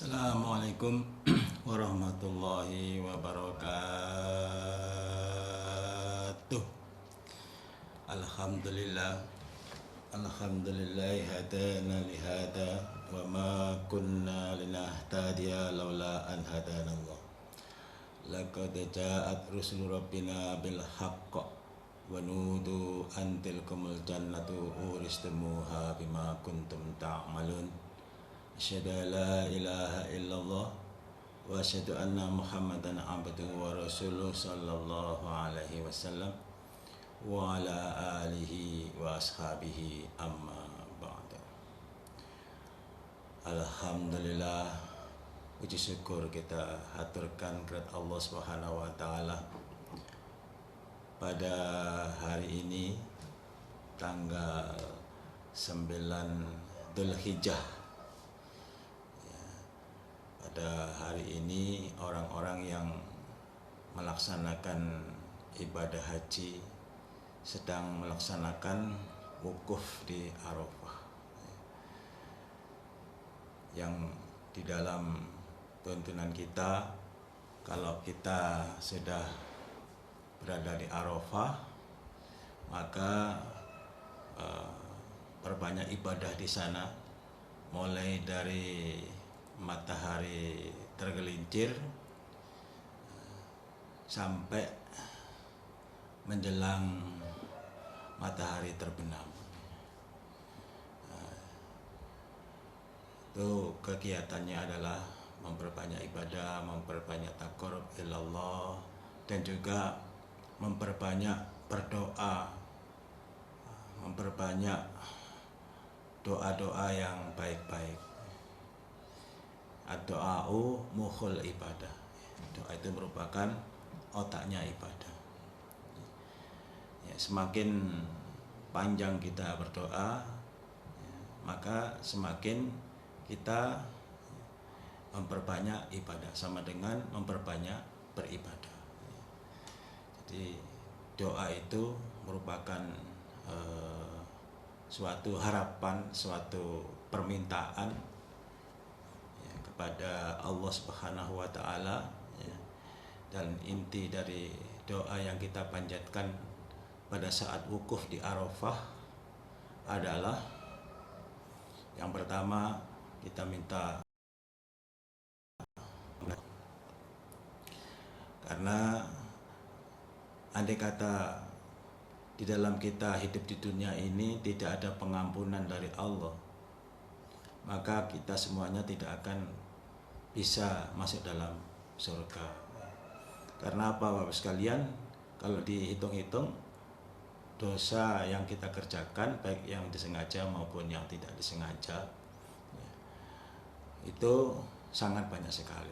Assalamualaikum warahmatullahi wabarakatuh. Alhamdulillah, alhamdulillah hadana lihada wa ma kunna linahtadiya laula an hadana Allah. Laqad ja'at rusul rabbina bil haqq wa nudu an tilkumul jannatu uristumuha bima kuntum ta'malun. Asyhadu an la ilaha illallah wa asyhadu anna Muhammadan abduhu wa rasuluh sallallahu alaihi wasallam wa ala alihi wa ashabihi amma ba'du. Alhamdulillah, puji syukur kita haturkan kepada Allah Subhanahu wa taala pada hari ini tanggal 9 Dzulhijjah. Pada hari ini orang-orang yang melaksanakan ibadah haji sedang melaksanakan wukuf di Arafah, yang di dalam tuntunan kita, kalau kita sudah berada di Arafah maka perbanyak ibadah di sana, mulai dari matahari tergelincir sampai menjelang matahari terbenam. Itu kegiatannya adalah memperbanyak ibadah, memperbanyak taqarrub ilallah, dan juga memperbanyak berdoa, memperbanyak doa-doa yang baik-baik. Ad-doa'u mukhul ibadah. Doa itu merupakan otaknya ibadah. Ya, semakin panjang kita berdoa, maka semakin kita memperbanyak ibadah, sama dengan memperbanyak beribadah. Jadi doa itu merupakan suatu harapan, suatu permintaan pada Allah Subhanahu wa taala, ya. Dan inti dari doa yang kita panjatkan pada saat wukuf di Arafah adalah yang pertama, kita minta, karena andai kata di dalam kita hidup di dunia ini tidak ada pengampunan dari Allah, maka kita semuanya tidak akan bisa masuk dalam surga. Karena apa, Bapak sekalian? Kalau dihitung-hitung, dosa yang kita kerjakan, baik yang disengaja maupun yang tidak disengaja, itu sangat banyak sekali.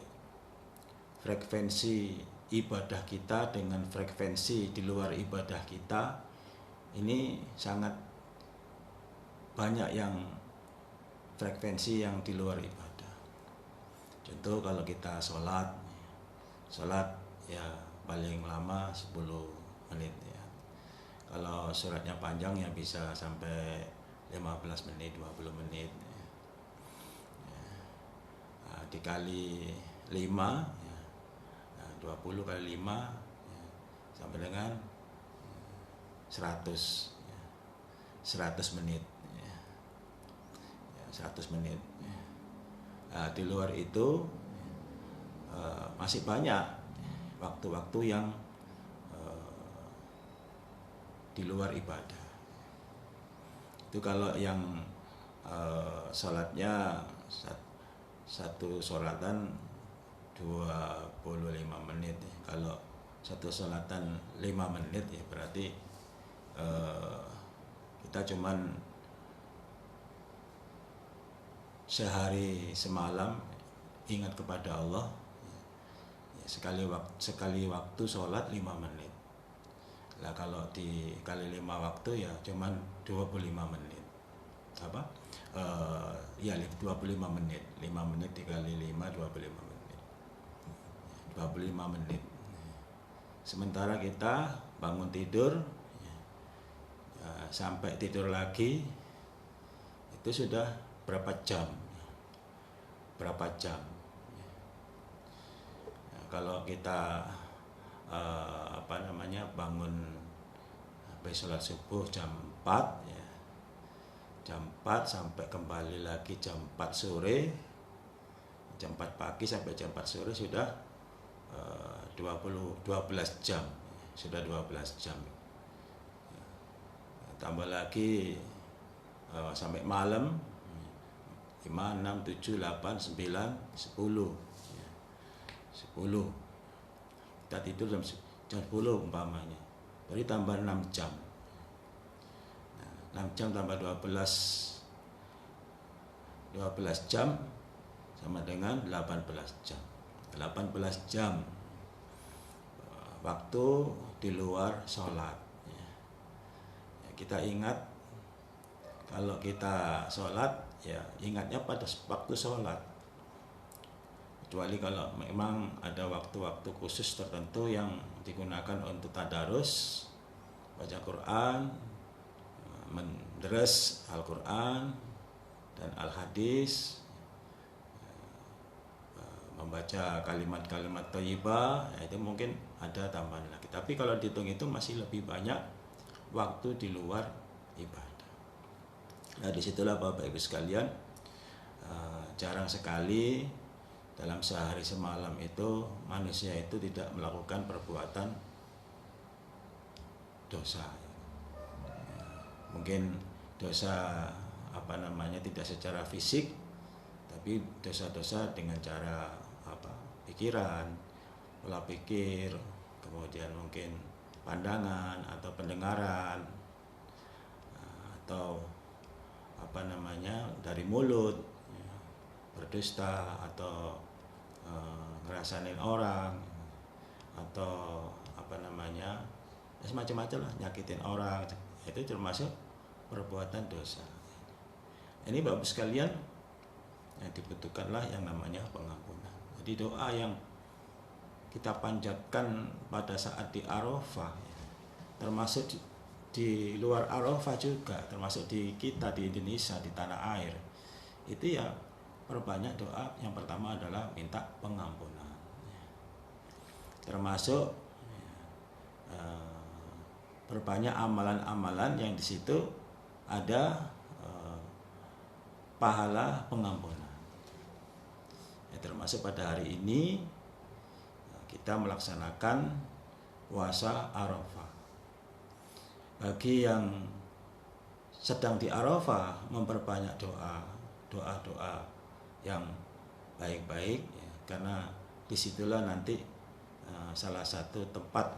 Frekuensi ibadah kita dengan frekuensi di luar ibadah kita ini sangat banyak, yang frekuensi yang di luar ibadah. Contoh, kalau kita sholat ya paling lama 10 menit ya. Kalau suratnya panjang ya bisa sampai 15 menit, 20 menit ya. Nah, dikali 5 ya, 20 kali 5 ya, sampai dengan 100 ya, 100 menit ya. 100 menit ya. Nah, di luar itu masih banyak waktu-waktu yang di luar ibadah. Itu kalau yang sholatnya satu sholatan 25 menit ya. Kalau satu sholatan 5 menit ya berarti kita cuman sehari semalam ingat kepada Allah ya, sekali waktu sholat 5 menit. Lah kalau dikali 5 waktu ya cuman 25 menit. Apa? Ya 25 menit. 5 menit dikali 5 25 menit. 25 menit. Sementara kita bangun tidur ya, sampai tidur lagi itu sudah berapa jam? kalau kita bangun habis sholat subuh jam 4 ya, jam 4 sampai kembali lagi jam 4 sore, jam 4 pagi sampai jam 4 sore sudah 12 jam, sudah 12 jam. Tambah lagi sampai malam 5, 6, 7, 8, 9, 10 10. Kita tidur jam 10 umpamanya, berarti tambah 6 jam. 6 jam tambah 12 jam sama dengan 18 jam. 18 jam waktu di luar sholat. Kita ingat, kalau kita sholat ya ingatnya pada waktu sholat, kecuali kalau memang ada waktu-waktu khusus tertentu yang digunakan untuk tadarus, baca Quran, mendres Al-Quran dan Al-Hadis, membaca kalimat-kalimat thayyibah, ya itu mungkin ada tambahan lagi. Tapi kalau dihitung itu masih lebih banyak waktu di luar ibadah. Nah, disitulah Bapak Ibu sekalian, jarang sekali dalam sehari semalam itu manusia itu tidak melakukan perbuatan dosa. Mungkin dosa tidak secara fisik, tapi dosa-dosa dengan cara pikiran, pola pikir, kemudian mungkin pandangan atau pendengaran, atau dari mulut, berdusta atau ngerasain orang, atau semacam-macam lah, nyakitin orang, itu termasuk perbuatan dosa. Ini Bapak sekalian, yang dibutuhkanlah yang namanya pengampunan. Jadi doa yang kita panjatkan pada saat di Arafah, termasuk di luar Arafah juga, termasuk di kita di Indonesia, di tanah air, itu ya perbanyak doa. Yang pertama adalah minta pengampunan, termasuk perbanyak amalan-amalan yang di situ ada pahala pengampunan. Ya, termasuk pada hari ini kita melaksanakan puasa Arafah. Bagi yang sedang di Arafah, memperbanyak doa yang baik-baik, ya, karena disitulah nanti salah satu tempat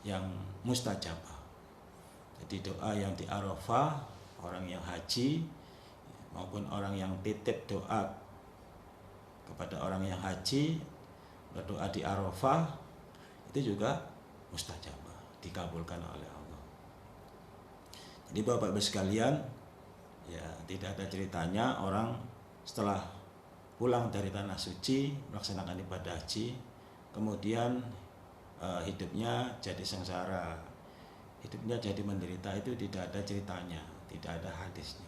yang mustajabah. Jadi doa yang di Arafah, orang yang haji maupun orang yang titip doa kepada orang yang haji, berdoa di Arafah, itu juga mustajabah, dikabulkan oleh Allah. Jadi Bapak Ibu sekalian, ya tidak ada ceritanya orang setelah pulang dari tanah suci melaksanakan ibadah haji, kemudian hidupnya jadi sengsara, hidupnya jadi menderita. Itu tidak ada ceritanya, tidak ada hadisnya.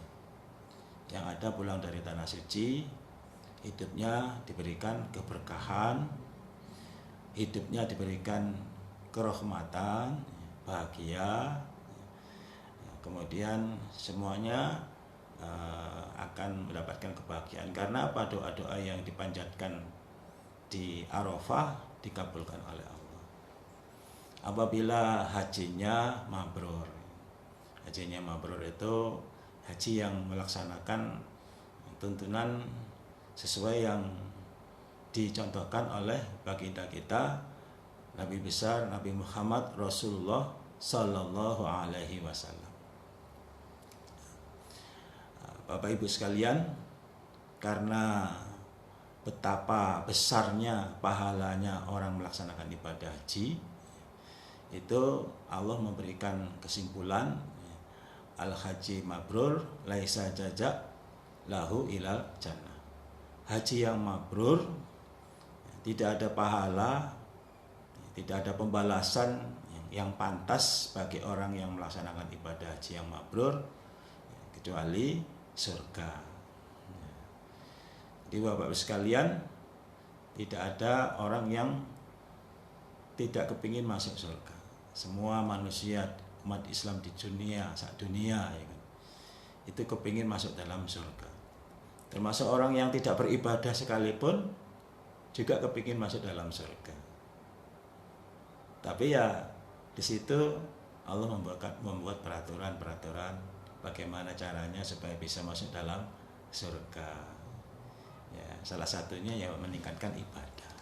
Yang ada pulang dari tanah suci, hidupnya diberikan keberkahan, hidupnya diberikan kerahmatan, bahagia, kemudian semuanya akan mendapatkan kebahagiaan. Karena apa? Doa-doa yang dipanjatkan di Arafah dikabulkan oleh Allah. Apabila hajinya mabrur, hajinya mabrur itu haji yang melaksanakan tuntunan sesuai yang dicontohkan oleh baginda kita Nabi besar Nabi Muhammad Rasulullah Sallallahu Alaihi Wasallam. Bapak Ibu sekalian, karena betapa besarnya pahalanya orang melaksanakan ibadah haji, itu Allah memberikan kesimpulan, al-haji mabrur laisa jaza lahu ilal jannah. Haji yang mabrur tidak ada pahala, tidak ada pembalasan yang pantas bagi orang yang melaksanakan ibadah haji yang mabrur kecuali surga. Jadi Bapak-Bapak sekalian, tidak ada orang yang tidak kepingin masuk surga. Semua manusia umat Islam di dunia, sak dunia ya kan, itu kepingin masuk dalam surga. Termasuk orang yang tidak beribadah sekalipun juga kepingin masuk dalam surga. Tapi ya di situ Allah membuat peraturan bagaimana caranya supaya bisa masuk dalam surga. Ya, salah satunya ya meningkatkan ibadah.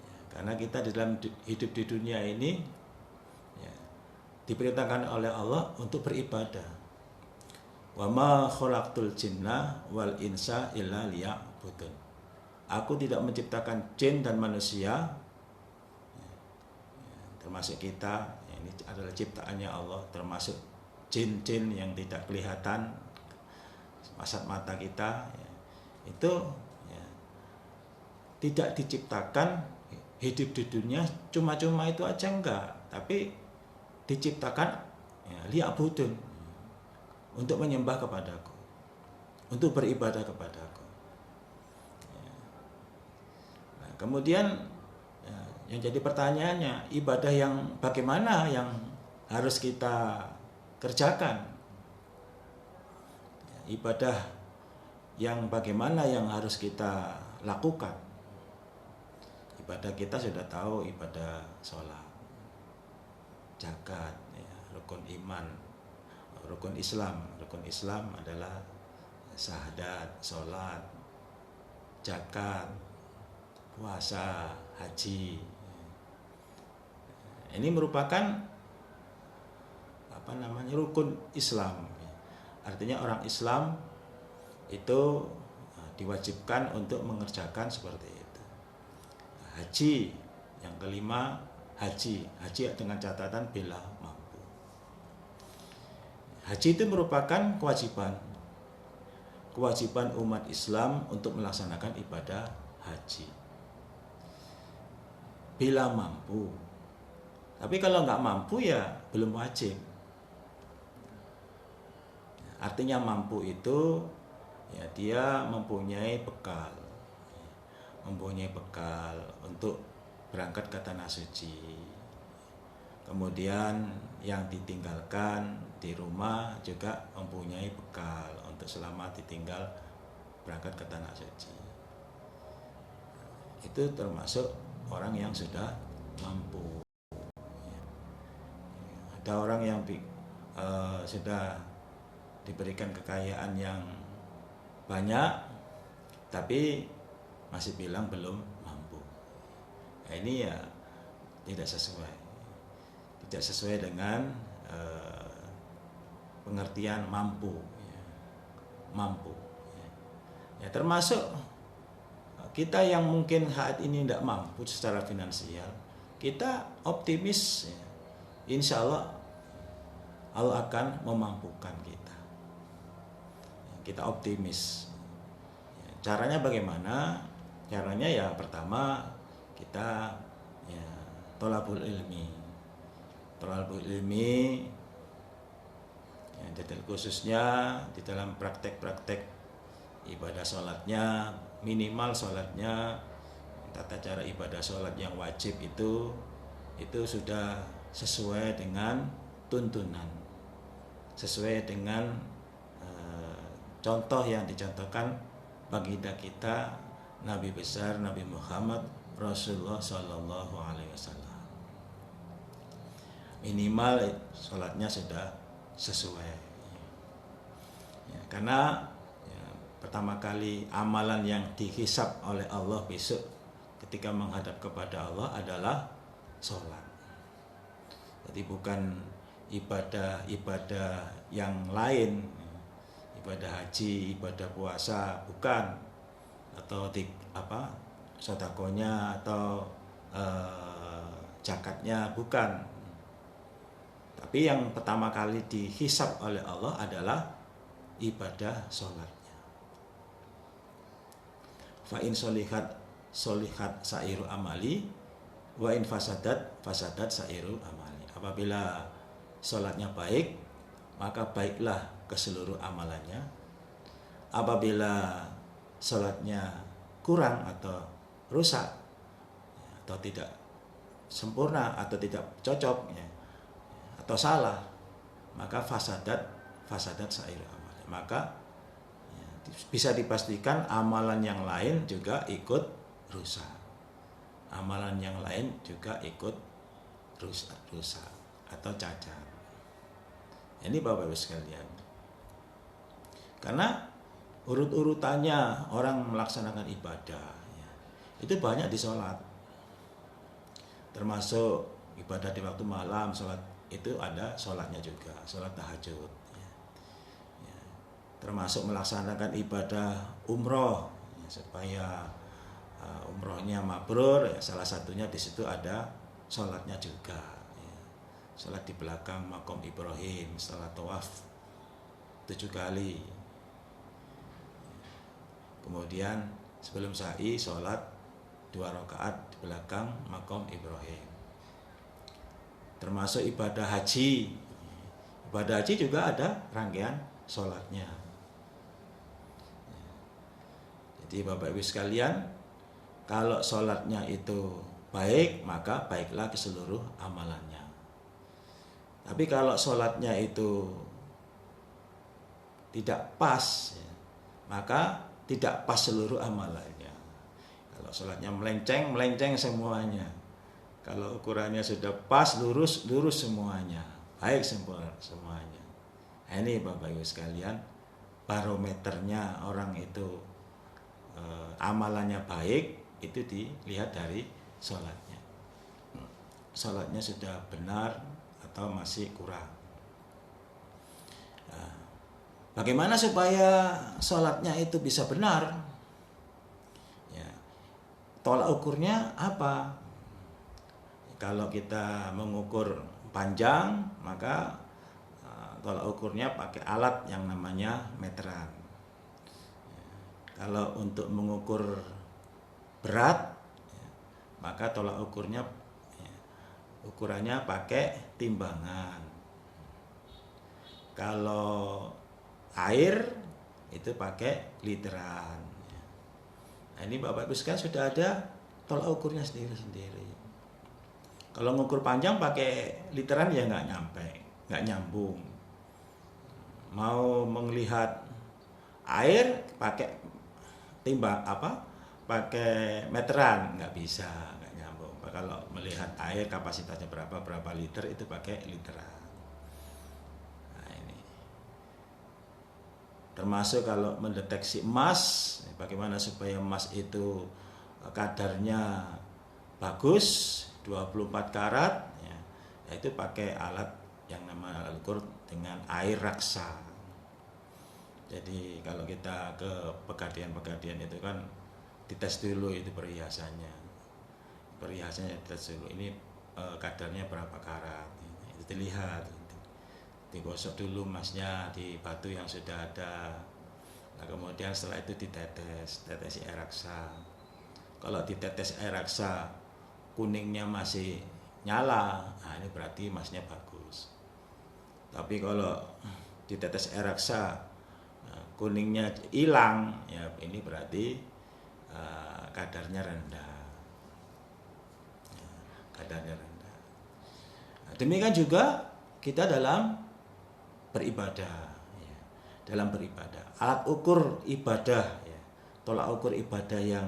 Ya, karena kita di dalam hidup di dunia ini ya, diperintahkan oleh Allah untuk beribadah. Wa ma khalaqtul jinna wal insa illa liya'budun. Aku tidak menciptakan jin dan manusia, termasuk kita, ini adalah ciptaannya Allah, termasuk jin-jin yang tidak kelihatan kasat mata kita, itu ya, tidak diciptakan hidup di dunia cuma-cuma itu aja enggak, tapi diciptakan ya, liya'budun, untuk menyembah kepadaku, untuk beribadah kepadaku. Nah, kemudian yang jadi pertanyaannya, ibadah yang bagaimana yang harus kita kerjakan? Ibadah yang bagaimana yang harus kita lakukan? Ibadah kita sudah tahu, ibadah sholat, zakat, ya, rukun iman, rukun Islam. Rukun Islam adalah syahadat, sholat, zakat, puasa, haji. Ini merupakan rukun Islam. Artinya orang Islam itu diwajibkan untuk mengerjakan seperti itu. Haji, yang kelima haji dengan catatan bila mampu. Haji itu merupakan kewajiban umat Islam untuk melaksanakan ibadah haji bila mampu. Tapi kalau nggak mampu ya belum wajib. Artinya mampu itu ya dia mempunyai bekal untuk berangkat ke tanah suci. Kemudian yang ditinggalkan di rumah juga mempunyai bekal untuk selama ditinggal berangkat ke tanah suci. Itu termasuk orang yang sudah mampu. Ada orang yang sudah diberikan kekayaan yang banyak, tapi masih bilang belum mampu. Nah, ini ya tidak sesuai dengan pengertian mampu. Ya, termasuk kita yang mungkin saat ini tidak mampu secara finansial, kita optimis, ya, insya Allah Allah akan memampukan kita. Kita optimis. Caranya bagaimana? Caranya ya pertama kita ya thalabul ilmi ya, khususnya di dalam praktek-praktek ibadah sholatnya, minimal sholatnya, tata cara ibadah sholat yang wajib itu sudah sesuai dengan tuntunan, sesuai dengan contoh yang dicontohkan baginda kita Nabi besar Nabi Muhammad Rasulullah Shallallahu Alaihi Wasallam. Minimal sholatnya sudah sesuai, ya, karena ya, pertama kali amalan yang dihisab oleh Allah besok ketika menghadap kepada Allah adalah sholat. Jadi bukan ibadah yang lain, ibadah haji, ibadah puasa, bukan, atau sedekahnya atau zakatnya, bukan. Tapi yang pertama kali dihisab oleh Allah adalah ibadah sholatnya. Fa in solihat sairu amali, wa in fasadat sairu amali. Apabila sholatnya baik, maka baiklah keseluruh amalannya. Apabila sholatnya kurang atau rusak atau tidak sempurna atau tidak cocok ya, atau salah, maka fasadat sairul amal. Maka ya, bisa dipastikan amalan yang lain juga ikut rusak. Amalan yang lain juga ikut rusak atau cacat. Ini Bapak Ibu sekalian. Karena urut-urutannya orang melaksanakan ibadah ya, itu banyak di sholat. Termasuk ibadah di waktu malam, sholat itu ada sholatnya juga, sholat tahajud ya. Ya. Termasuk melaksanakan ibadah umroh ya, supaya umrohnya mabrur ya, salah satunya di situ ada sholatnya juga ya. Sholat di belakang makom Ibrahim setelah tawaf 7 kali. Kemudian sebelum sa'i sholat 2 rakaat di belakang makom Ibrahim. Termasuk ibadah haji. Ibadah haji juga ada rangkaian sholatnya. Jadi Bapak Ibu sekalian, kalau sholatnya itu baik, maka baiklah ke seluruh amalannya. Tapi kalau sholatnya itu tidak pas ya, maka tidak pas seluruh amalannya. Kalau sholatnya melenceng semuanya. Kalau ukurannya sudah pas, lurus semuanya, baik sempurna semuanya. Nah, ini Bapak Ibu sekalian, barometernya orang itu amalannya baik itu dilihat dari sholatnya. Sholatnya sudah benar atau masih kurang. Nah, bagaimana supaya sholatnya itu bisa benar? Ya, tolak ukurnya apa? Kalau kita mengukur panjang, maka tolak ukurnya pakai alat yang namanya meteran. Ya, kalau untuk mengukur berat, ya, maka tolak ukurnya ya, ukurannya pakai timbangan. Kalau air itu pakai literan. Nah, ini Bapak Ibu sekalian sudah ada tolak ukurnya sendiri-sendiri. Kalau ngukur panjang pakai literan ya nggak nyambung. Mau melihat air pakai pakai meteran nggak bisa, nggak nyambung. Kalau melihat air kapasitasnya berapa liter itu pakai literan. Termasuk kalau mendeteksi emas, bagaimana supaya emas itu kadarnya bagus, 24 karat ya, itu pakai alat yang namanya alat ukur dengan air raksa. Jadi kalau kita ke pegadian itu kan dites dulu itu perhiasannya dites dulu, ini kadarnya berapa karat, itu dilihat, digosok dulu emasnya di batu yang sudah ada. Nah, kemudian setelah itu tetes air raksa. Kalau ditetes air raksa kuningnya masih nyala, nah ini berarti emasnya bagus. Tapi kalau ditetes air raksa kuningnya hilang, ya ini berarti kadarnya rendah. Nah, demikian juga kita dalam beribadah. Dalam beribadah, alat ukur ibadah, tolak ukur ibadah yang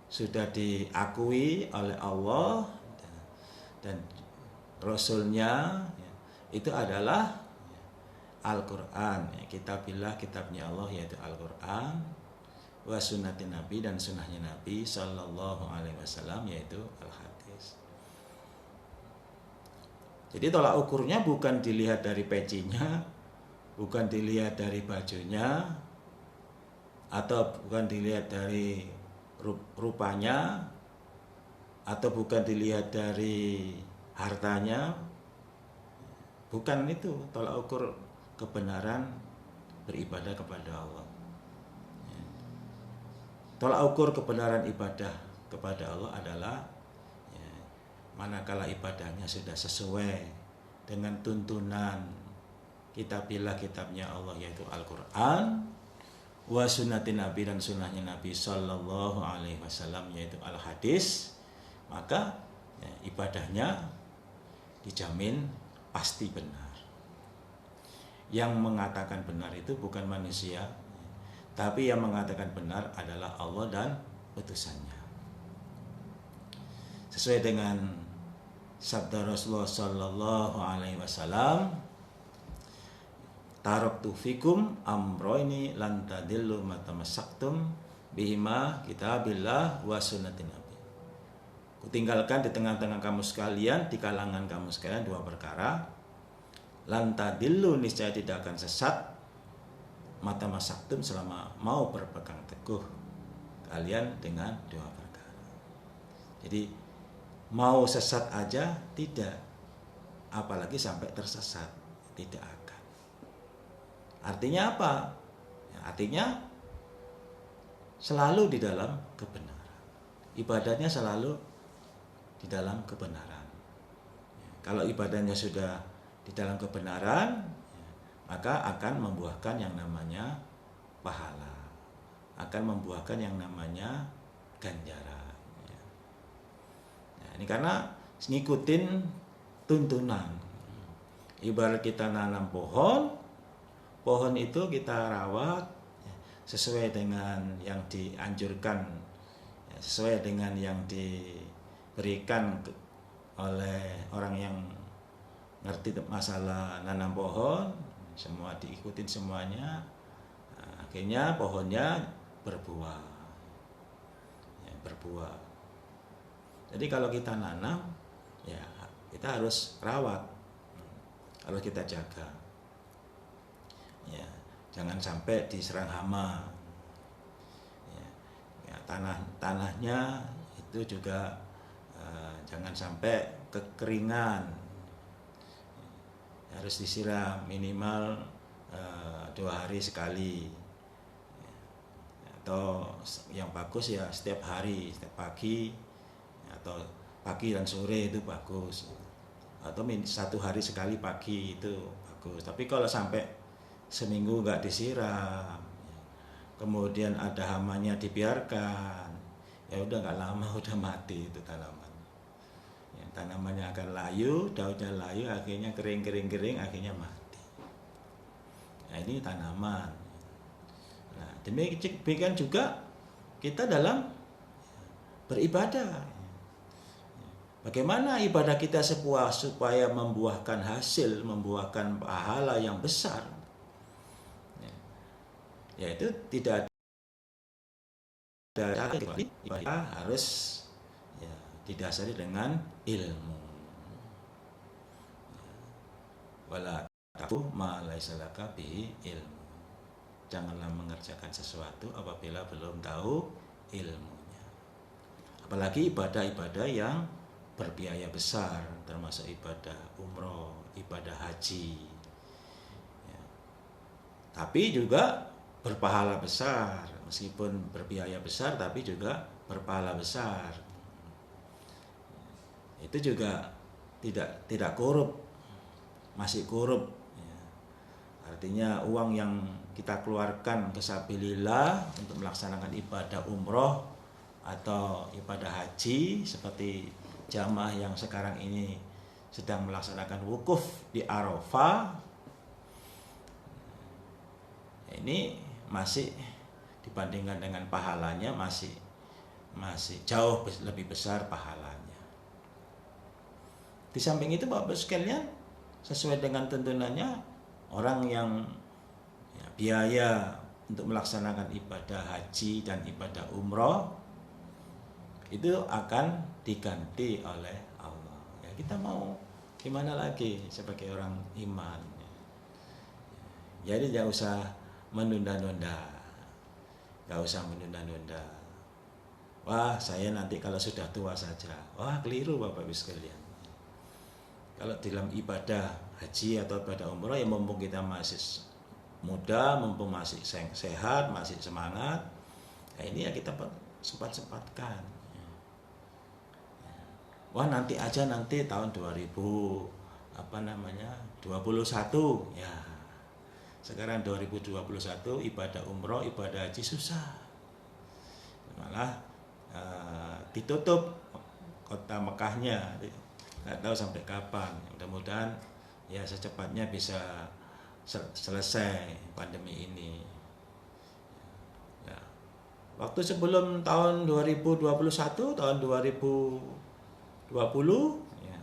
sudah diakui oleh Allah dan Rasulnya itu adalah Al-Quran, kitabnya Allah yaitu Al-Quran, wa sunnati Nabi dan sunnahnya Nabi Sallallahu Alaihi Wasallam yaitu Al-Hadis. Jadi tolak ukurnya bukan dilihat dari pecinya, bukan dilihat dari bajunya, atau bukan dilihat dari rupanya, atau bukan dilihat dari hartanya. Bukan itu tolak ukur kebenaran beribadah kepada Allah. Tolak ukur kebenaran ibadah kepada Allah adalah manakala ibadahnya sudah sesuai dengan tuntunan kitabnya Allah yaitu Al-Quran, wa sunnati Nabi dan sunnahnya Nabi Sallallahu Alaihi Wasallam yaitu Al-Hadis, maka ya, ibadahnya dijamin pasti benar. Yang mengatakan benar itu bukan manusia, tapi yang mengatakan benar adalah Allah dan utusannya. Sesuai dengan sabda Rasulullah Sallallahu Alaihi Wasallam, taraktu fikum amroini lan tadillu ma tamassaktum bihima kitabillah wa sunnatin nabi. Kutinggalkan di tengah-tengah kamu sekalian, di kalangan kamu sekalian dua perkara. Lan tadillu, niscaya tidak akan sesat, mata masaktum, selama mau berpegang teguh kalian dengan dua perkara. Jadi mau sesat aja tidak, apalagi sampai tersesat, tidak akan. Artinya apa? Ya, artinya selalu di dalam kebenaran. Ibadahnya selalu di dalam kebenaran. Ya, kalau ibadahnya sudah di dalam kebenaran, ya, maka akan membuahkan yang namanya pahala, akan membuahkan yang namanya ganjaran. Ini karena ngikutin tuntunan. Ibarat kita nanam pohon, pohon itu kita rawat sesuai dengan yang dianjurkan, sesuai dengan yang diberikan oleh orang yang ngerti masalah nanam pohon, semua diikutin semuanya. Akhirnya pohonnya berbuah. Berbuah. Jadi kalau kita nanam, ya kita harus rawat, harus kita jaga. Ya, jangan sampai diserang hama. Ya, tanahnya itu juga jangan sampai kekeringan. Harus disiram minimal 2 hari sekali. Atau yang bagus ya setiap hari, setiap pagi. Atau pagi dan sore itu bagus, atau 1 hari sekali pagi itu bagus. Tapi kalau sampai seminggu nggak disiram, kemudian ada hamanya dibiarkan, ya udah nggak lama udah mati itu tanaman. Ya, tanamannya akan layu, daunnya layu, akhirnya kering, akhirnya mati. Nah, ini tanaman. Nah, demikian juga kita dalam beribadah. Bagaimana ibadah kita supaya membuahkan hasil, membuahkan pahala yang besar? Yaitu tidak ada cara kecuali ibadah harus ya, didasari dengan ilmu. Wala taku ma laisa laka bihi ilmu. Janganlah mengerjakan sesuatu apabila belum tahu ilmunya. Apalagi ibadah-ibadah yang berbiaya besar, termasuk ibadah umroh, ibadah haji, ya. Tapi juga berpahala besar, meskipun berbiaya besar, tapi juga berpahala besar. Itu juga tidak korup, masih korup. Ya. Artinya uang yang kita keluarkan fisabilillah untuk melaksanakan ibadah umroh atau ibadah haji, seperti jamaah yang sekarang ini sedang melaksanakan wukuf di Arafah, ini masih dibandingkan dengan pahalanya masih jauh lebih besar pahalanya. Di samping itu Bapak sekalian, sesuai dengan tuntunannya, orang yang ya, biaya untuk melaksanakan ibadah haji dan ibadah umroh itu akan diganti oleh Allah. Ya, kita mau gimana lagi sebagai orang iman. Jadi jangan usah menunda-nunda. Gak usah menunda-nunda. Wah, saya nanti kalau sudah tua saja. Wah, keliru Bapak Ibu sekalian. Kalau dalam ibadah haji atau ibadah umroh, ya mumpung kita masih muda, mumpung masih sehat, masih semangat, nah ini ya kita sempat-sempatkan. Wah, nanti aja, nanti tahun 2021 ya. Sekarang 2021 ibadah umroh, ibadah haji susah. Malah ditutup kota Mekahnya, nggak tahu sampai kapan. Mudah-mudahan ya secepatnya bisa selesai pandemi ini. Ya. Waktu sebelum tahun 2021, tahun 2020, ya,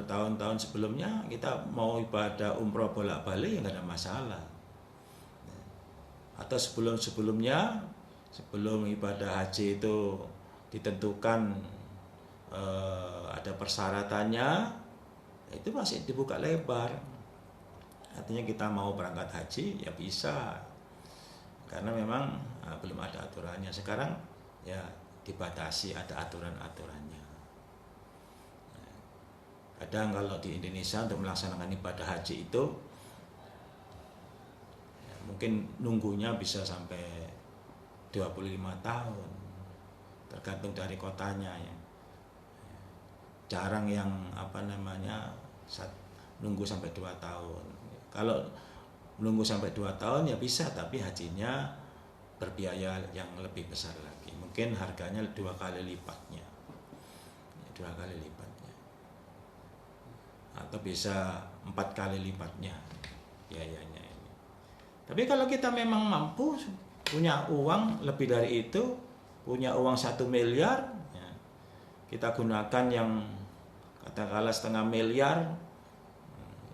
tahun-tahun sebelumnya kita mau ibadah umroh bolak-balik ya nggak ada masalah. Atau sebelum-sebelumnya, sebelum ibadah haji itu ditentukan ada persyaratannya, itu masih dibuka lebar. Artinya kita mau berangkat haji ya bisa, karena memang belum ada aturannya. Sekarang ya dibatasi, ada aturan-aturannya. Kadang kalau di Indonesia untuk melaksanakan ibadah haji itu mungkin nunggunya bisa sampai 25 tahun, tergantung dari kotanya ya. Jarang yang nunggu sampai 2 tahun. Kalau nunggu sampai 2 tahun ya bisa, tapi hajinya berbiaya yang lebih besar lagi. Mungkin harganya 2 kali lipatnya. 2 kali lipatnya. Atau bisa 4 kali lipatnya biayanya. Tapi kalau kita memang mampu, punya uang lebih dari itu, punya uang 1 miliar, ya, kita gunakan yang katakanlah 1,5 miliar,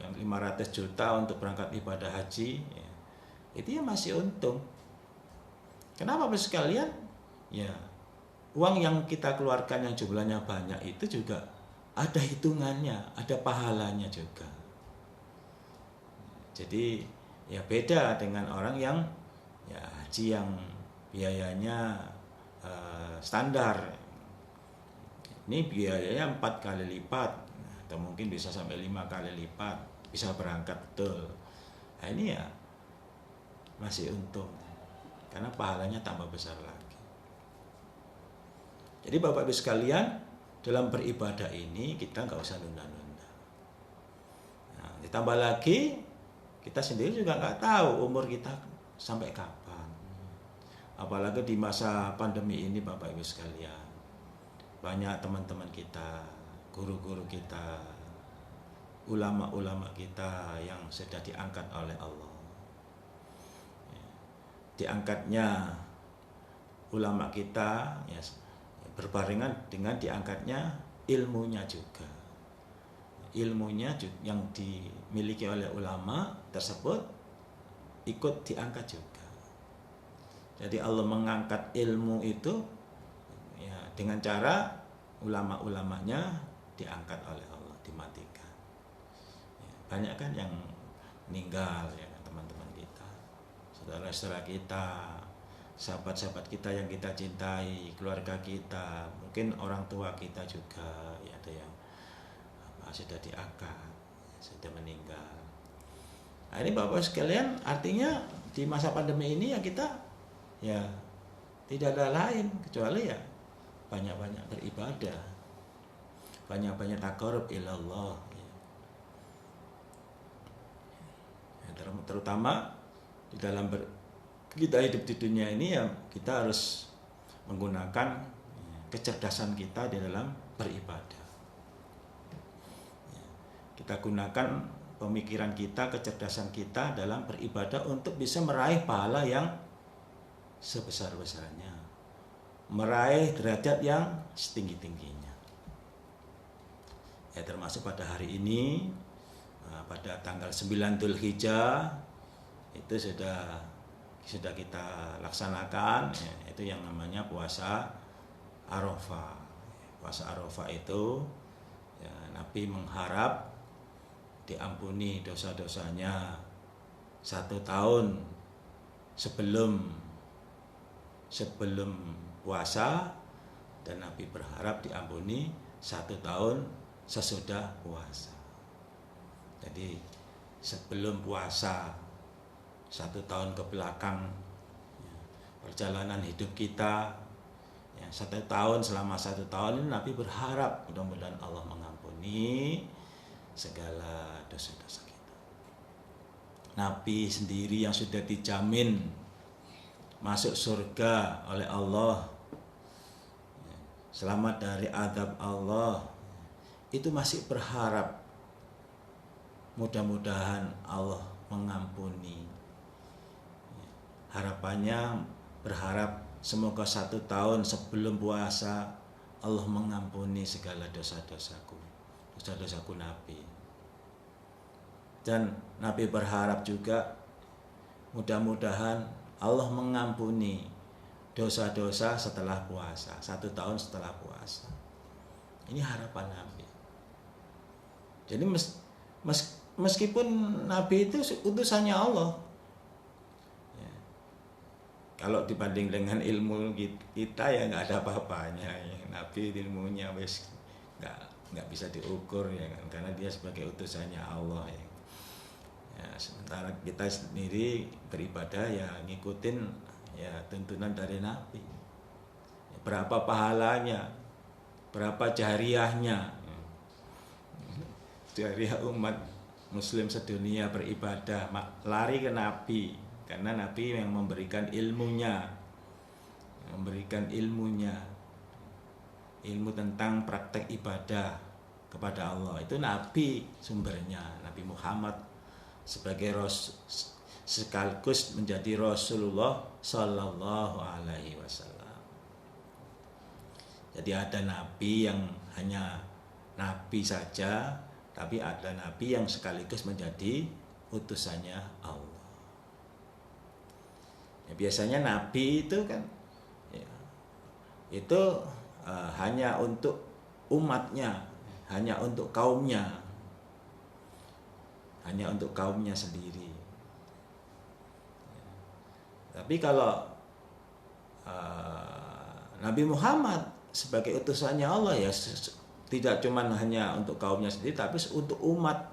yang 500 juta untuk berangkat ibadah haji, ya, itu ya masih untung. Kenapa Bapak sekalian? Ya, uang yang kita keluarkan yang jumlahnya banyak itu juga ada hitungannya, ada pahalanya juga. Jadi ya beda dengan orang yang ya haji yang biayanya standar. Ini biayanya 4 kali lipat, atau mungkin bisa sampai 5 kali lipat, bisa berangkat betul. Nah, ini ya masih untung, karena pahalanya tambah besar lagi. Jadi Bapak Ibu sekalian, dalam beribadah ini kita nggak usah nunda-nunda. Nah, ditambah lagi, kita sendiri juga nggak tahu umur kita sampai kapan. Apalagi di masa pandemi ini Bapak Ibu sekalian. Banyak teman-teman kita, guru-guru kita, ulama-ulama kita yang sudah diangkat oleh Allah. Diangkatnya ulama kita ya, berbarengan dengan diangkatnya ilmunya juga. Ilmunya yang dimiliki oleh ulama tersebut ikut diangkat juga. Jadi Allah mengangkat ilmu itu ya, dengan cara ulama-ulamanya diangkat oleh Allah, dimatikan. Ya, banyak kan yang meninggal ya teman-teman kita, saudara-saudara kita, sahabat-sahabat kita yang kita cintai, keluarga kita, mungkin orang tua kita juga ya, ada yang sudah diangkat, sudah meninggal. Nah, ini Bapak sekalian, artinya di masa pandemi ini ya kita ya tidak ada lain kecuali ya banyak-banyak beribadah, banyak-banyak taqarrub ilallah ya. Terutama di dalam kita hidup di dunia ini ya kita harus menggunakan kecerdasan kita di dalam beribadah. Kita gunakan pemikiran kita, kecerdasan kita dalam beribadah untuk bisa meraih pahala yang sebesar-besarnya, meraih derajat yang setinggi-tingginya. Ya, termasuk pada hari ini, pada tanggal 9 Dzulhijjah itu sudah kita laksanakan, ya, itu yang namanya puasa Arafah. Puasa Arafah itu ya, Nabi mengharap diampuni dosa-dosanya 1 tahun sebelum puasa, dan Nabi berharap diampuni 1 tahun sesudah puasa. Jadi sebelum puasa 1 tahun ke belakang ya, perjalanan hidup kita ya, 1 tahun, selama 1 tahun Nabi berharap mudah-mudahan Allah mengampuni segala dosa-dosa kita. Nabi sendiri yang sudah dijamin masuk surga oleh Allah selamat dari azab Allah, itu masih berharap mudah-mudahan Allah mengampuni. Harapannya berharap semoga 1 tahun sebelum puasa Allah mengampuni segala dosa-dosaku, dosa-dosaku Nabi. Dan Nabi berharap juga mudah-mudahan Allah mengampuni dosa-dosa setelah puasa, 1 tahun setelah puasa. Ini harapan Nabi. Jadi meskipun Nabi itu utusannya Allah, ya, kalau dibanding dengan ilmu kita ya nggak ada apa-apanya. Ya. Nabi ilmunya wes nggak bisa diukur ya kan, karena dia sebagai utusannya Allah. Ya. Ya, sementara kita sendiri beribadah ya ngikutin ya tuntunan dari Nabi. Ya, berapa pahalanya, berapa jariahnya. Jariah umat Muslim sedunia beribadah lari ke Nabi, karena Nabi yang memberikan ilmunya, ilmu tentang praktek ibadah kepada Allah. Itu Nabi sumbernya, Nabi Muhammad sebagai sekaligus menjadi Rasulullah Sallallahu Alaihi Wasallam. Jadi ada Nabi yang hanya Nabi saja, tapi ada Nabi yang sekaligus menjadi utusannya Allah. Ya, biasanya Nabi itu kan ya, itu hanya untuk umatnya, hanya untuk kaumnya, sendiri. Ya. Tapi kalau Nabi Muhammad sebagai utusannya Allah ya tidak cuma hanya untuk kaumnya sendiri, tapi untuk umat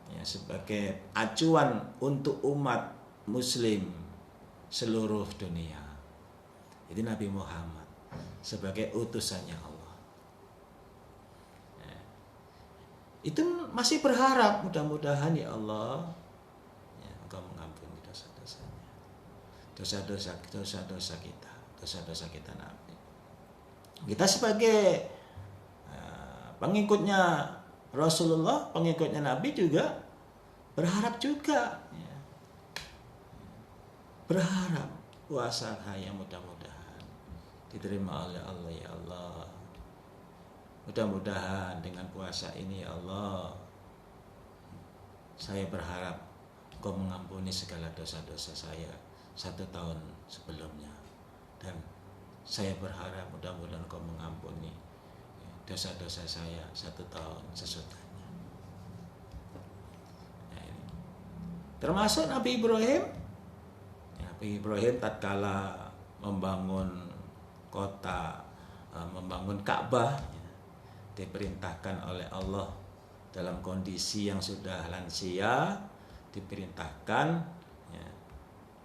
ya, sebagai acuan untuk umat Muslim seluruh dunia. Itu Nabi Muhammad sebagai utusannya Allah. Ya. Itu masih berharap mudah-mudahan ya Allah, ya, Engkau mengampuni dosa-dosanya, dosa-dosa kita Nabi. Kita sebagai pengikutnya Rasulullah, pengikutnya Nabi juga berharap juga, ya. Berharap puasa saya mudah-mudahan diterima oleh Allah ya Allah. Mudah-mudahan dengan puasa ini ya Allah, saya berharap Engkau mengampuni segala dosa-dosa saya 1 tahun sebelumnya, dan saya berharap mudah-mudahan Engkau mengampuni dosa-dosa saya 1 tahun sesudahnya. Nah, ini. Termasuk Nabi Ibrahim. Nabi Ibrahim tatkala membangun kota, membangun Ka'bah, diperintahkan oleh Allah dalam kondisi yang sudah lansia, diperintahkan ya,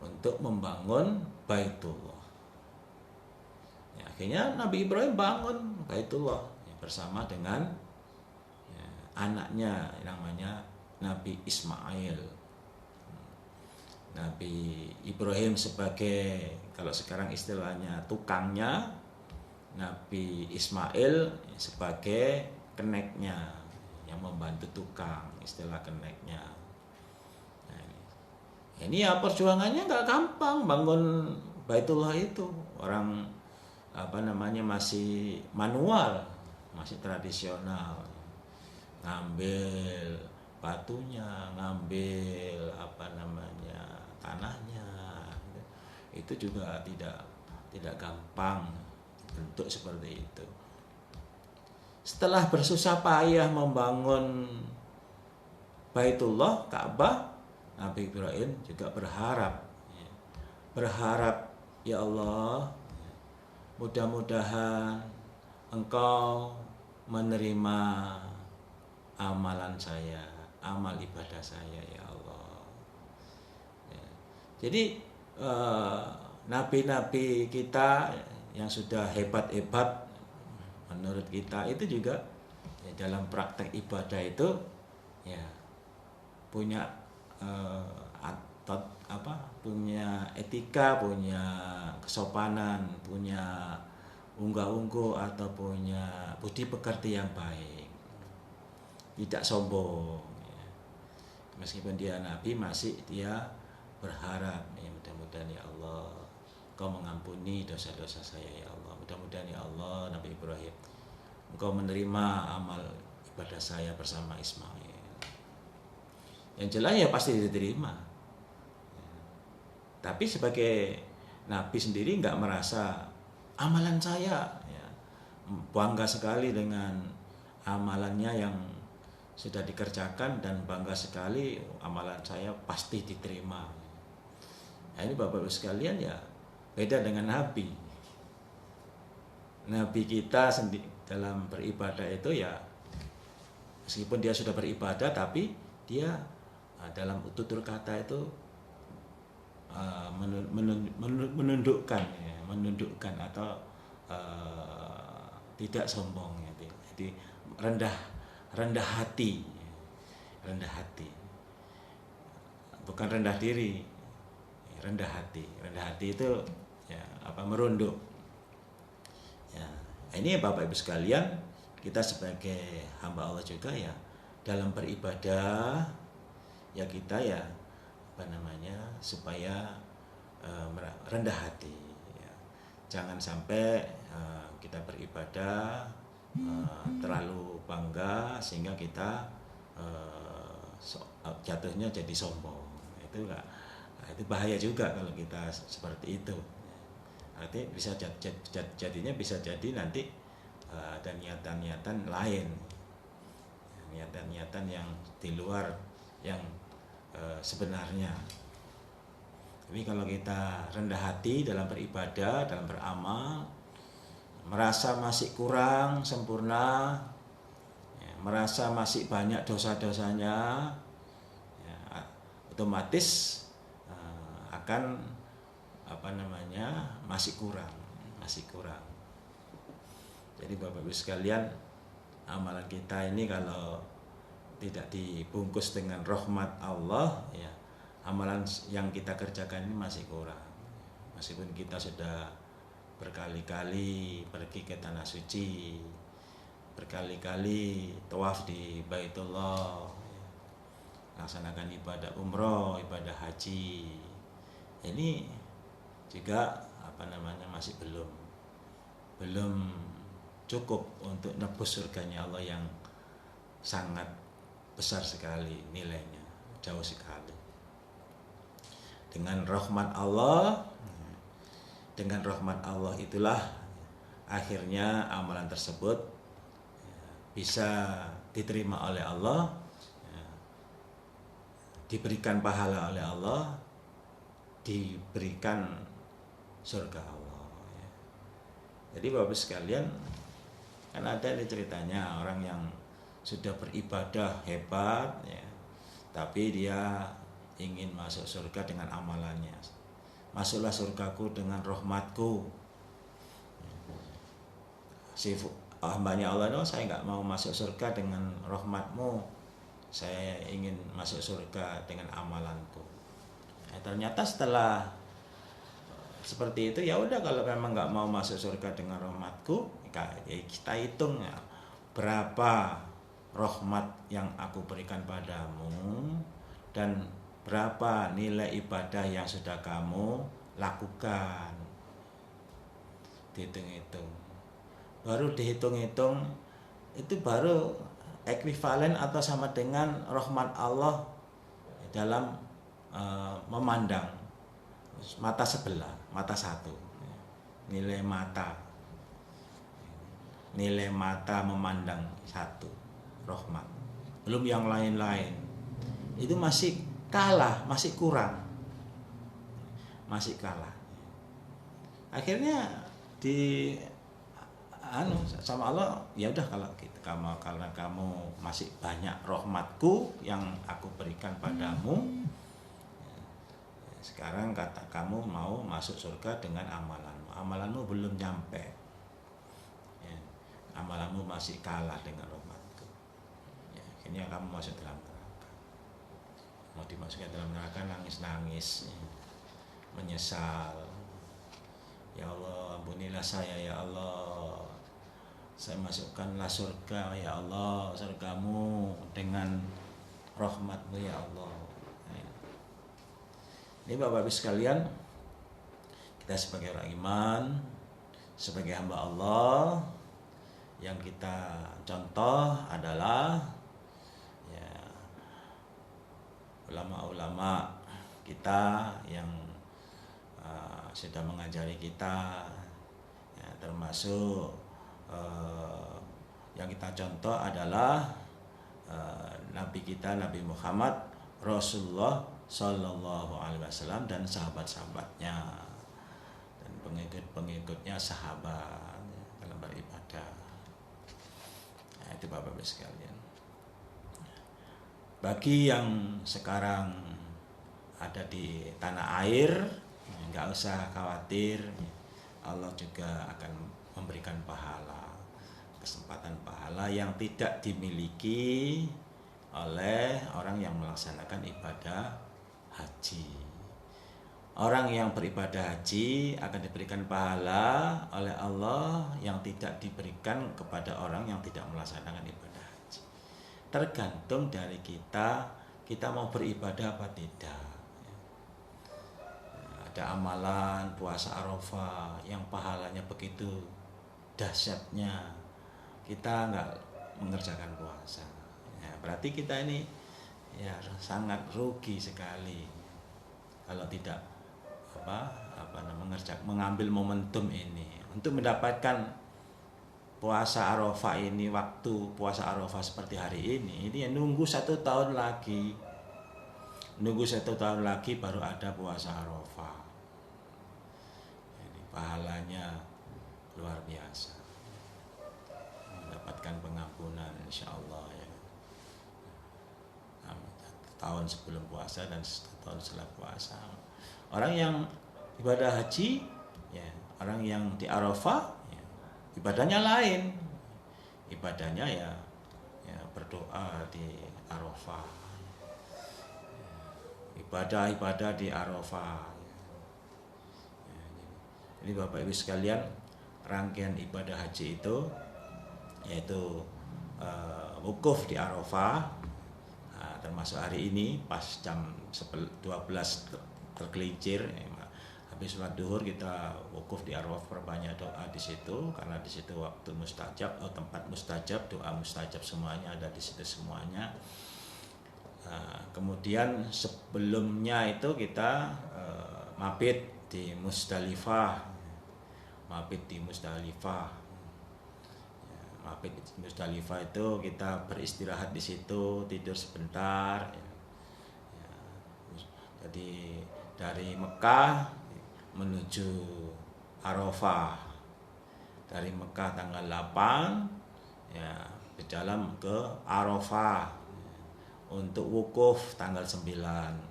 untuk membangun Baitullah. Akhirnya Nabi Ibrahim bangun Baitullah ya, bersama dengan ya, anaknya namanya Nabi Ismail. Nabi Ibrahim sebagai, kalau sekarang istilahnya tukangnya, Nabi Ismail sebagai keneknya, yang membantu tukang, istilah keneknya. Nah, ini ya perjuangannya nggak gampang bangun Baitullah itu. Orang masih manual, masih tradisional, ngambil batunya, ngambil tanahnya, itu juga tidak gampang bentuk seperti itu. Setelah bersusah payah membangun Baitullah, Ka'bah, Nabi Ibrahim juga berharap ya Allah, mudah-mudahan Engkau menerima amalan saya, amal ibadah saya ya Allah. Ya. Jadi nabi-nabi kita yang sudah hebat-hebat menurut kita itu juga ya, dalam praktek ibadah itu ya punya punya etika, punya kesopanan, punya unggah-ungguh atau punya budi pekerti yang baik, tidak sombong. Ya. Meskipun dia nabi, masih dia berharap, ya mudah-mudahan ya Allah Engkau mengampuni dosa-dosa saya ya Allah. Mudah-mudahan ya Allah Nabi Ibrahim Engkau menerima amal ibadah saya bersama Ismail. Yang jelas ya pasti diterima. Tapi sebagai nabi sendiri nggak merasa amalan saya, ya, bangga sekali dengan amalannya yang sudah dikerjakan dan bangga sekali amalan saya pasti diterima. Nah, ini Bapak Ibu sekalian ya beda dengan nabi. Nabi kita sendiri dalam beribadah itu ya meskipun dia sudah beribadah tapi dia dalam tutur kata itu menundukkan atau tidak sombong, jadi rendah hati, bukan rendah diri, rendah hati itu ya merunduk. Ya, ini Bapak Ibu sekalian, kita sebagai hamba Allah juga ya dalam beribadah ya kita ya supaya rendah hati, ya. Jangan sampai kita beribadah terlalu bangga sehingga kita jatuhnya jadi sombong. Itu bahaya juga kalau kita seperti itu. Artinya bisa jadinya bisa jadi nanti ada niatan-niatan lain, niatan-niatan yang di luar yang sebenarnya. Tapi kalau kita rendah hati dalam beribadah, dalam beramal, merasa masih kurang sempurna, ya, merasa masih banyak dosa-dosanya, ya, otomatis akan masih kurang. Jadi Bapak Ibu sekalian, amalan kita ini kalau tidak dibungkus dengan rahmat Allah, ya amalan yang kita kerjakan ini masih kurang. Meskipun kita sudah berkali-kali pergi ke tanah suci, berkali-kali tawaf di Baitullah, laksanakan ibadah umroh, ibadah haji, ini juga masih belum cukup untuk nebus surganya Allah yang sangat besar sekali nilainya, jauh sekali. Dengan rahmat Allah itulah akhirnya amalan tersebut bisa diterima oleh Allah, diberikan pahala oleh Allah, diberikan surga Allah. Jadi Bapak sekalian, kan ada nih ceritanya orang yang sudah beribadah hebat, ya, tapi dia ingin masuk surga dengan amalannya. Masuklah surgaku dengan rahmatku. Si hambanya Allah itu, saya nggak mau masuk surga dengan rahmatmu, saya ingin masuk surga dengan amalanku. Ternyata setelah seperti itu, ya udah, kalau memang nggak mau masuk surga dengan rahmatku, ya kita hitung ya, berapa rahmat yang aku berikan padamu dan berapa nilai ibadah yang sudah kamu lakukan. Dihitung-hitung, baru dihitung-hitung, itu baru ekuivalen atau sama dengan rahmat Allah dalam memandang mata sebelah, mata satu, nilai mata memandang satu rahmat, belum yang lain-lain, itu masih kalah, masih kurang, masih kalah. Akhirnya sama Allah, ya udah, kalau gitu, karena kamu masih banyak rahmatku yang aku berikan padamu, sekarang kata kamu mau masuk surga dengan amalanmu belum nyampe, ya, amalanmu masih kalah dengan rahmatku, ya, akhirnya kamu masuk dalam neraka. Mau dimasukkan dalam neraka nangis-nangis, ya, menyesal, Ya Allah, ampunilah saya ya Allah. Saya masukkanlah surga ya Allah, surgamu dengan rahmatmu ya Allah. Ini Bapak Ibu sekalian, kita sebagai orang iman, sebagai hamba Allah, yang kita contoh adalah ya, ulama-ulama kita yang sudah mengajari kita, ya, termasuk yang kita contoh adalah Nabi kita, Nabi Muhammad Rasulullah Sallallahu Alaihi Wasallam dan sahabat-sahabatnya dan pengikut-pengikutnya sahabat dalam beribadah. Nah, itu Bapak Ibu sekalian. Bagi yang sekarang ada di tanah air, nggak usah khawatir, Allah juga akan memberikan pahala, kesempatan pahala yang tidak dimiliki oleh orang yang melaksanakan ibadah haji. Orang yang beribadah haji akan diberikan pahala oleh Allah yang tidak diberikan kepada orang yang tidak melaksanakan ibadah haji. Tergantung dari kita mau beribadah apa tidak. Ada amalan puasa Arafah yang pahalanya begitu dahsyatnya, kita nggak mengerjakan puasa, ya, berarti kita ini ya sangat rugi sekali kalau tidak mengambil momentum ini untuk mendapatkan puasa Arafah ini. Waktu puasa Arafah seperti hari ini ya nunggu 1 tahun lagi, baru ada puasa Arafah. Ini pahalanya luar biasa, mendapatkan pengampunan insya Allah ya. Tahun sebelum puasa dan tahun setelah puasa. Orang yang ibadah haji, ya, orang yang di Arafah, ya, ibadahnya lain. Ibadahnya ya berdoa di Arafah. Ibadah di Arafah. Jadi Bapak Ibu sekalian, rangkaian ibadah haji itu yaitu wukuf di Arafah, termasuk hari ini pas jam 12 tergelincir, habis sholat duhur kita wukuf di Arafah, perbanyak doa di situ karena di situ waktu mustajab, tempat mustajab, doa mustajab semuanya ada di situ semuanya. Kemudian sebelumnya itu kita mabit di Musdalifah. Mabit di Musdalifah itu kita beristirahat di situ, tidur sebentar. Jadi dari Mekah menuju Arafah, dari Mekah tanggal 8 ya berjalan ke Arafah untuk wukuf tanggal 9.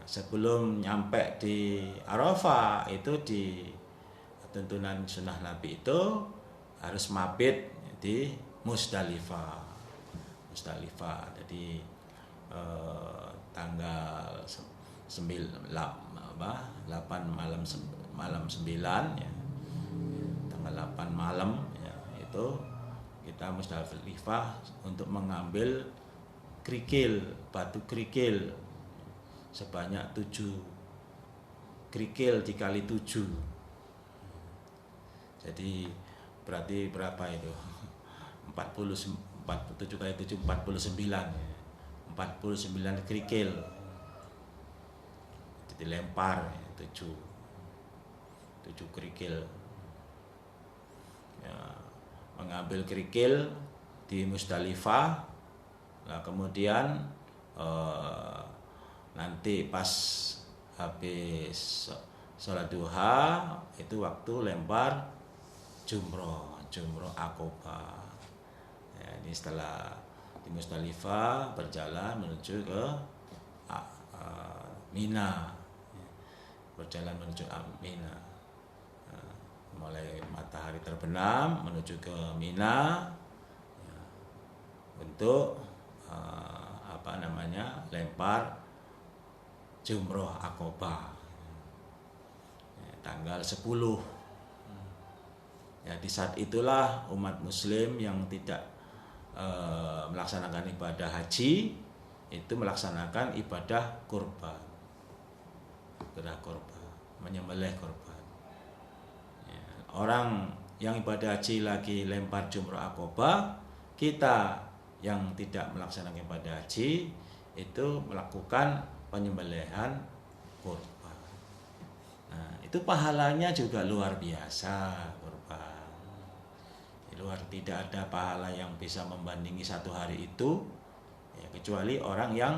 Sebelum nyampe di Arafah itu di tuntunan sunnah Nabi itu harus mabit di Musdalifah. Jadi tanggal 8 malam 9 ya. Tanggal 8 malam ya, itu kita Musdalifah untuk mengambil batu kerikil sebanyak 7 kerikil dikali 7. Jadi berarti berapa itu? 7 kali 7 49. 49 kerikil dilempar 7 kerikil. Ya, mengambil kerikil di Musdalifah. Nah, kemudian nanti pas habis sholat duha itu waktu lempar jumroh Aqobah. Ya, ini setelah di Musdalifah berjalan menuju ke Mina. Berjalan menuju Mina. Mulai matahari terbenam menuju ke Mina ya, untuk lempar jumroh Aqobah. tanggal 10. Ya, di saat itulah umat muslim yang tidak melaksanakan ibadah haji itu melaksanakan ibadah kurban. Ibadah kurban, menyembelih kurban. Ya, orang yang ibadah haji lagi lempar jumroh akobah, kita yang tidak melaksanakan ibadah haji itu melakukan penyembelihan kurban. Nah, itu pahalanya juga luar biasa kurban. Tidak ada pahala yang bisa membandingi satu hari itu, ya, kecuali orang yang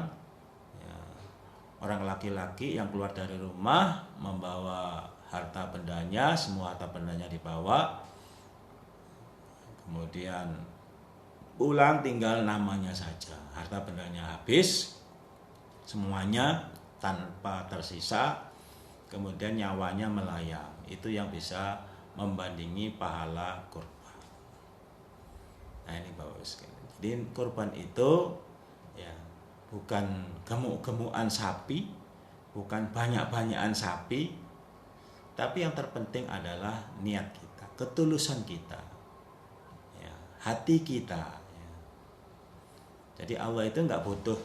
orang laki-laki yang keluar dari rumah membawa harta bendanya, semua harta bendanya dibawa, kemudian pulang tinggal namanya saja, harta bendanya habis semuanya tanpa tersisa, kemudian nyawanya melayang. Itu yang bisa membandingi pahala kurban. Nah, ini Bapak sekalian. Jadi kurban itu ya bukan gemuk-gemukan sapi, bukan banyak-banyakan sapi, tapi yang terpenting adalah niat kita, ketulusan kita, ya, hati kita. Ya. Jadi Allah itu nggak butuh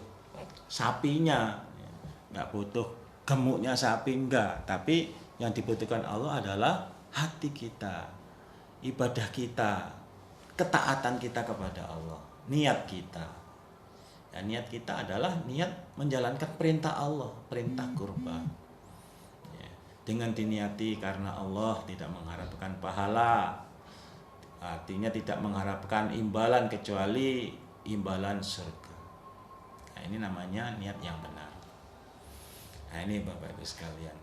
sapinya, ya, nggak butuh gemuknya sapi, enggak. Tapi yang dibutuhkan Allah adalah hati kita, ibadah kita, ketaatan kita kepada Allah, niat kita. Ya, niat kita adalah niat menjalankan perintah Allah, perintah kurban. Ya, dengan diniati karena Allah, tidak mengharapkan pahala, artinya tidak mengharapkan imbalan kecuali imbalan surga. Nah, ini namanya niat yang benar. Nah, ini Bapak Ibu sekalian.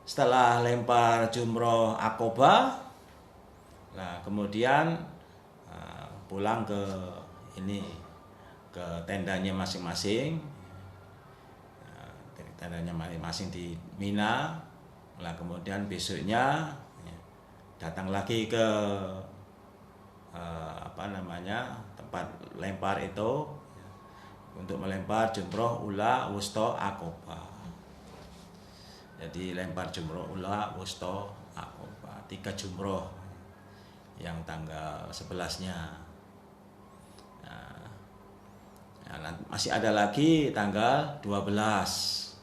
Setelah lempar jumroh akobah, nah kemudian pulang ke tendanya masing-masing, tendanya masing-masing di Mina. Nah kemudian besoknya datang lagi ke tempat lempar itu untuk melempar jumroh ula wusto akobah. Jadi lempar jumroh ula wusto akobah, 3 jumroh yang tanggal 11-nya. Nah, masih ada lagi tanggal 12.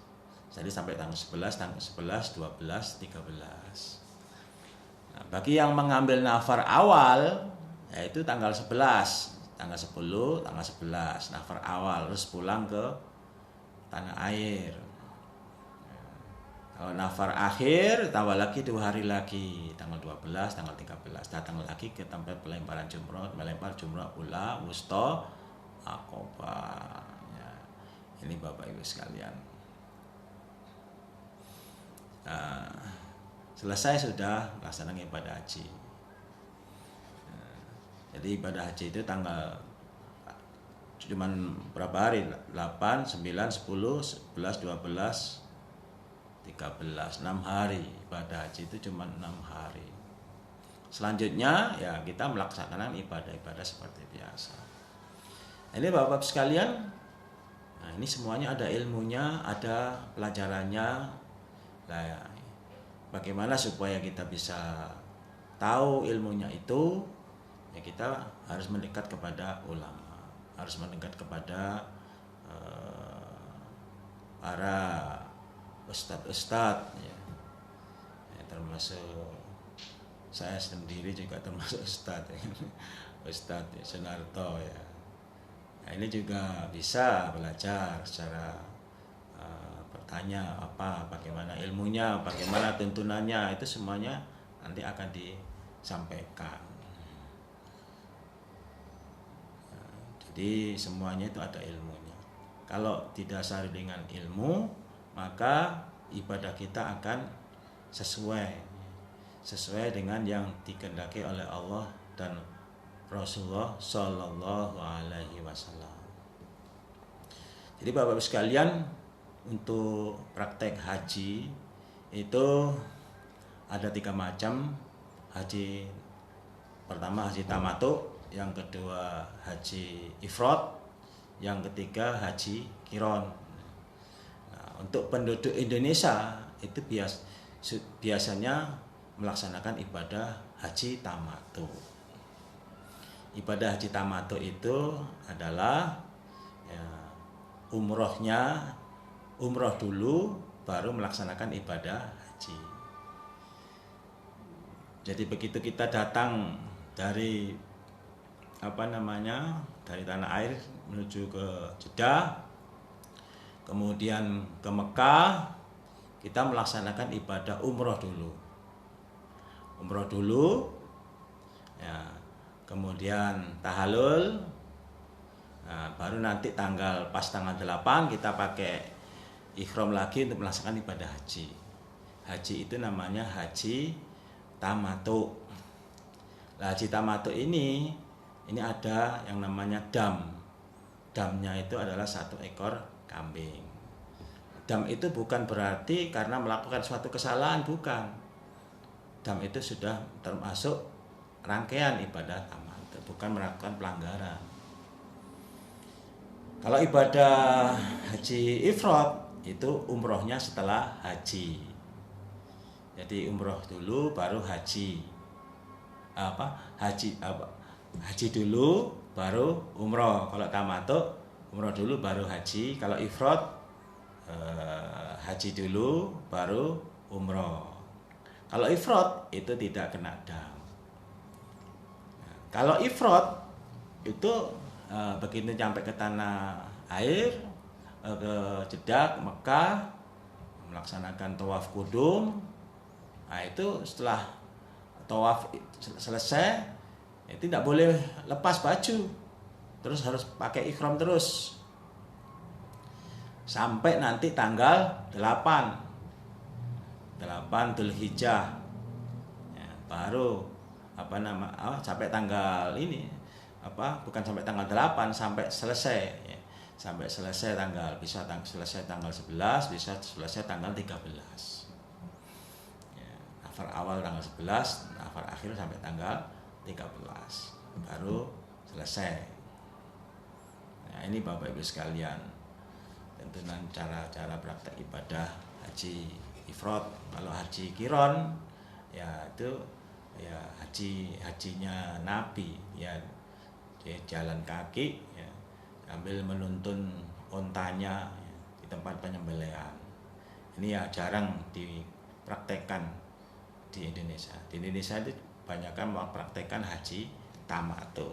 Jadi sampai tanggal 11, 12, 13. Nah, bagi yang mengambil nafar awal yaitu tanggal 11, tanggal 10, tanggal 11 nafar awal, terus pulang ke tanah air. Kalau nafar akhir tambah lagi 2 hari lagi, tanggal 12, tanggal 13 datang lagi ke tempat pelemparan jumroh, melempar jumroh ula wusto akobah. Ya, ini Bapak Ibu sekalian. Selesai sudah melaksanakan ibadah haji. Jadi ibadah haji itu tanggal cuman berapa hari? 8, 9, 10, 11, 12, 13, 6 hari. Ibadah haji itu cuma 6 hari. Selanjutnya ya kita melaksanakan ibadah-ibadah seperti biasa. Ini Bapak sekalian, nah ini semuanya ada ilmunya, ada pelajarannya. Nah, ya, bagaimana supaya kita bisa tahu ilmunya itu? Ya kita harus mendekat kepada ulama, harus mendekat kepada para ustadz-ustadz ya. Termasuk saya sendiri juga termasuk ustadz ya. Ustadz ya, Sunarto ya. Nah, ini juga bisa belajar secara bertanya bagaimana ilmunya, bagaimana tuntunannya, itu semuanya nanti akan disampaikan. Jadi semuanya itu ada ilmunya. Kalau didasari dengan ilmu, maka ibadah kita akan sesuai dengan yang dikehendaki oleh Allah dan Rasulullah Shallallahu Alaihi Wasallam. Jadi Bapak-Ibu sekalian, untuk praktek haji itu ada 3 macam. Haji pertama haji tamattu, yang kedua haji ifrad, yang ketiga haji qiron. untuk penduduk Indonesia itu biasanya melaksanakan ibadah haji tamattu. Ibadah haji tamattu itu adalah ya, umroh dulu baru melaksanakan ibadah haji. Jadi begitu kita datang dari dari tanah air menuju ke Jeddah, kemudian ke Mekah, kita melaksanakan ibadah umroh dulu, ya, kemudian tahallul, nah, baru nanti pas tanggal 8 kita pakai ihram lagi untuk melaksanakan ibadah haji. Haji itu namanya haji tamattu. Nah, haji tamattu ini ada yang namanya dam. Damnya itu adalah 1 ekor kambing. Dam itu bukan berarti karena melakukan suatu kesalahan, bukan. Dam itu sudah termasuk rangkaian ibadah tamattu, bukan melakukan pelanggaran. Kalau ibadah haji ifrad itu umrohnya setelah haji. Jadi umroh dulu baru haji. Haji dulu baru umroh. Kalau tamattu umroh dulu baru haji. Kalau ifrad haji dulu baru umroh. Kalau ifrad itu tidak kena dam. Nah, kalau ifrad itu begitu sampai ke tanah air, ke Jeddah, Mekah, melaksanakan tawaf kudum. Nah, itu setelah tawaf selesai, itu tidak boleh lepas baju, terus harus pakai ihram terus sampai nanti tanggal 8 Dzulhijjah, ya, baru sampai tanggal bukan sampai tanggal 8, sampai selesai, ya. Sampai selesai bisa selesai tanggal 11, bisa selesai tanggal 13. Ya, nafar awal tanggal 11, nafar akhir sampai tanggal 13 baru selesai. Nah, ini Bapak Ibu sekalian, tentunya cara praktek ibadah haji ifrad. Kalau haji qiron ya itu ya hajinya Nabi, ya dia jalan kaki, ya, sambil menuntun ontanya, ya, di tempat penyembelihan. Ini ya jarang dipraktekkan di Indonesia. Di Indonesia itu banyakkan mempraktekkan haji tamattu.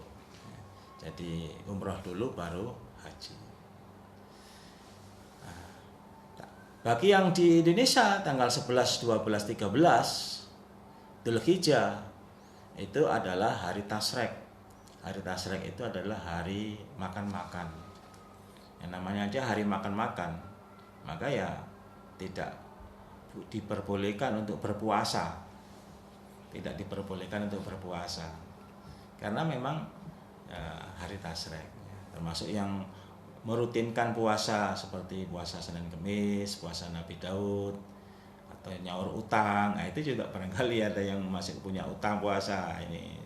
Jadi umroh dulu baru haji. Nah, bagi yang di Indonesia tanggal 11, 12, 13 Dzulhijjah itu adalah hari Tasyrik. Hari Tasyrik itu adalah hari makan-makan. Yang namanya aja hari makan-makan. Maka ya tidak diperbolehkan untuk berpuasa. Tidak diperbolehkan untuk berpuasa. Karena memang hari Tasyrik, termasuk yang merutinkan puasa seperti puasa Senin Kemis, puasa Nabi Daud, atau nyaur utang. Nah, itu juga barangkali ada yang masih punya utang puasa. Ini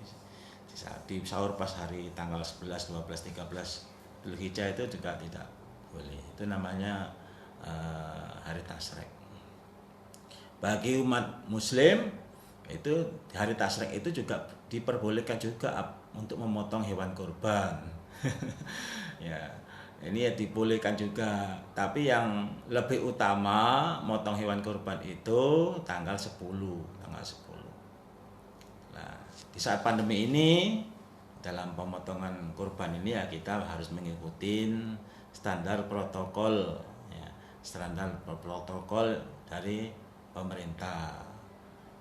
saat di sahur pas hari tanggal 11, 12, 13 Dzulhijjah itu juga tidak boleh. Itu namanya hari Tasyrik. Bagi umat muslim itu hari Tasyrik itu juga diperbolehkan juga untuk memotong hewan kurban. Ya, ini ya dibolehkan juga. Tapi yang lebih utama motong hewan kurban itu tanggal 10. Nah, di saat pandemi ini dalam pemotongan kurban ini ya kita harus mengikuti standar protokol, ya, standar protokol dari pemerintah,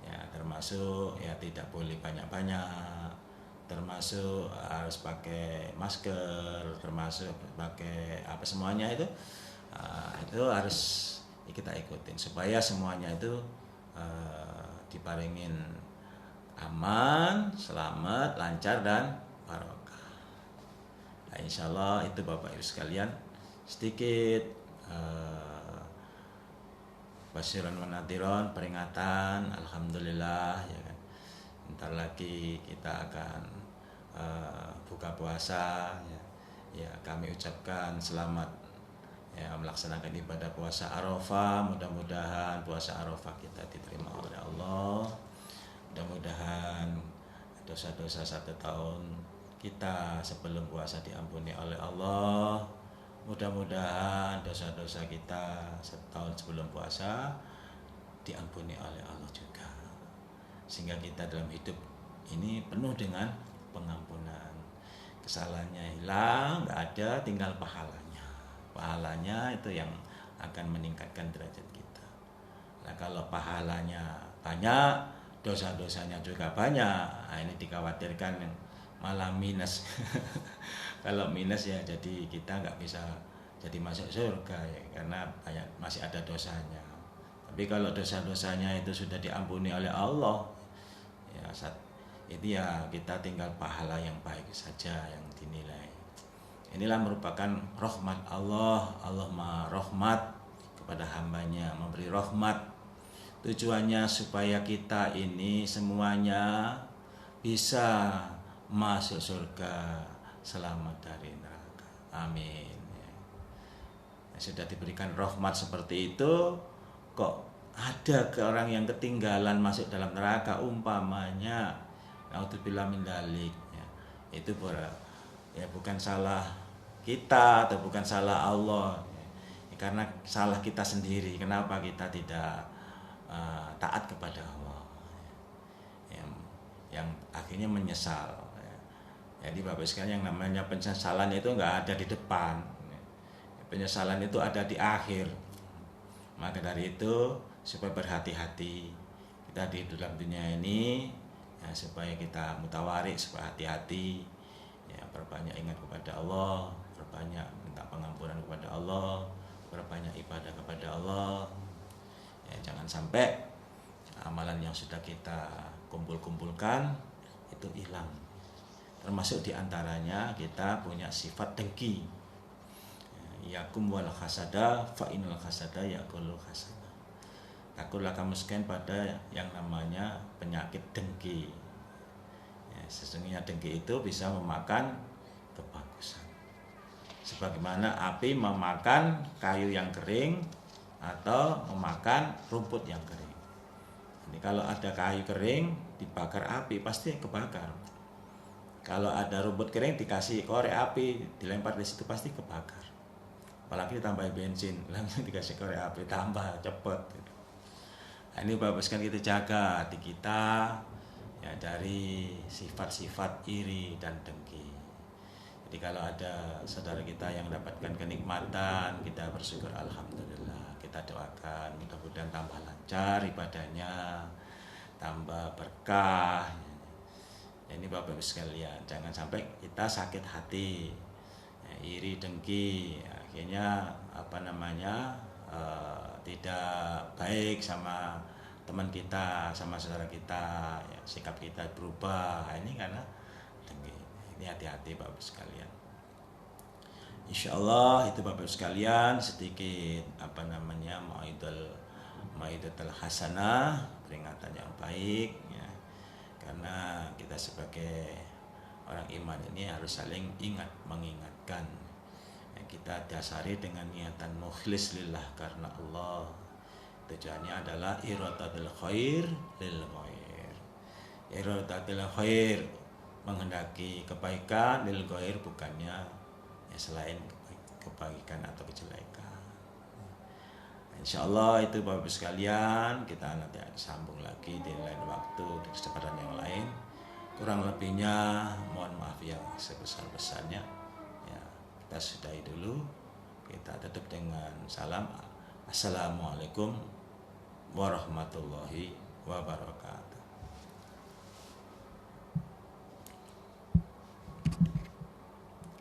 ya, termasuk ya tidak boleh banyak-banyak, termasuk harus pakai masker, termasuk pakai semuanya itu harus kita ikutin supaya semuanya itu diparingin aman, selamat, lancar dan barokah. Nah, insya Allah itu Bapak Ibu sekalian sedikit basyiran wa nadhiran, peringatan. Alhamdulillah, ya kan. Bentar lagi kita akan buka puasa, ya. Ya, kami ucapkan selamat ya melaksanakan ibadah puasa Arafah. Mudah-mudahan puasa Arafah kita diterima oleh Allah. Mudah-mudahan dosa-dosa 1 tahun kita sebelum puasa diampuni oleh Allah. Mudah-mudahan dosa-dosa kita 1 tahun sebelum puasa diampuni oleh Allah juga, sehingga kita dalam hidup ini penuh dengan pengampunan. Kesalahannya hilang, nggak ada, tinggal pahalanya. Pahalanya itu yang akan meningkatkan derajat kita. Nah, kalau pahalanya banyak, dosa-dosanya juga banyak, nah, ini dikhawatirkan malah minus. Kalau minus ya jadi kita nggak bisa jadi masuk surga ya, karena banyak masih ada dosanya. Tapi kalau dosa-dosanya itu sudah diampuni oleh Allah, ya itu ya kita tinggal pahala yang baik saja yang dinilai. Inilah merupakan rahmat Allah. Allah Maha Rahmat kepada hambanya, memberi rahmat. Tujuannya supaya kita ini semuanya bisa masuk surga, selamat dari neraka. Amin. Sudah diberikan rahmat seperti itu, kok ada ke orang yang ketinggalan masuk dalam neraka, umpamanya naudzubillah min dzalik, ya, itu ya bukan salah kita atau bukan salah Allah, ya, karena salah kita sendiri. Kenapa kita tidak taat kepada Allah, yang akhirnya menyesal. Jadi Bapak sekalian, yang namanya penyesalan itu nggak ada di depan, penyesalan itu ada di akhir. Maka dari itu supaya berhati-hati kita di dalam dunia ini, ya, supaya kita mutawarik, supaya hati-hati, ya, perbanyak ingat kepada Allah, perbanyak minta pengampunan kepada Allah, perbanyak ibadah kepada Allah, ya, jangan sampai amalan yang sudah kita kumpulkan itu hilang. Termasuk diantaranya kita punya sifat dengki. Yakum wal hasada fa innal hasada yakulul hasada. Takutlah kamu sekalian pada yang namanya penyakit dengki. Ya, sesungguhnya dengki itu bisa memakan kebagusan. Sebagaimana api memakan kayu yang kering atau memakan rumput yang kering. Jadi kalau ada kayu kering dibakar api pasti kebakar. Kalau ada rumput kering dikasih korek api, dilempar di situ pasti kebakar. Apalagi ditambahin bensin, langsung dikasih korek api, tambah cepet. Nah, ini Bapak sekalian kita jaga hati kita, ya, dari sifat-sifat iri dan dengki. Jadi kalau ada saudara kita yang mendapatkan kenikmatan, kita bersyukur alhamdulillah. Kita doakan mudah-mudahan tambah lancar ibadahnya, tambah berkah. Ini Bapak Ibu sekalian, jangan sampai kita sakit hati, ya, iri dengki, akhirnya tidak baik sama teman kita, sama saudara kita, ya, sikap kita berubah. Ini karena dengki. Ini hati-hati Bapak Ibu sekalian. Insya Allah itu Bapak Ibu sekalian sedikit mau'idatul hasanah, peringatan yang baik, ya. Karena kita sebagai orang iman ini harus saling mengingatkan. Ya, kita dasari dengan niatan mukhlis lillah karena Allah. Tujuannya adalah iradatul khair lil ghair. Iradatul khair, menghendaki kebaikan, lil ghair bukannya ya selain kebaikan atau kejelekan. Insyaallah itu Bapak Ibu sekalian, kita nanti sambung lagi di lain waktu di kesempatan yang lain. Kurang lebihnya mohon maaf yang sebesar-besarnya. Ya, kita sudahi dulu. Kita tutup dengan salam. Assalamualaikum warahmatullahi wabarakatuh.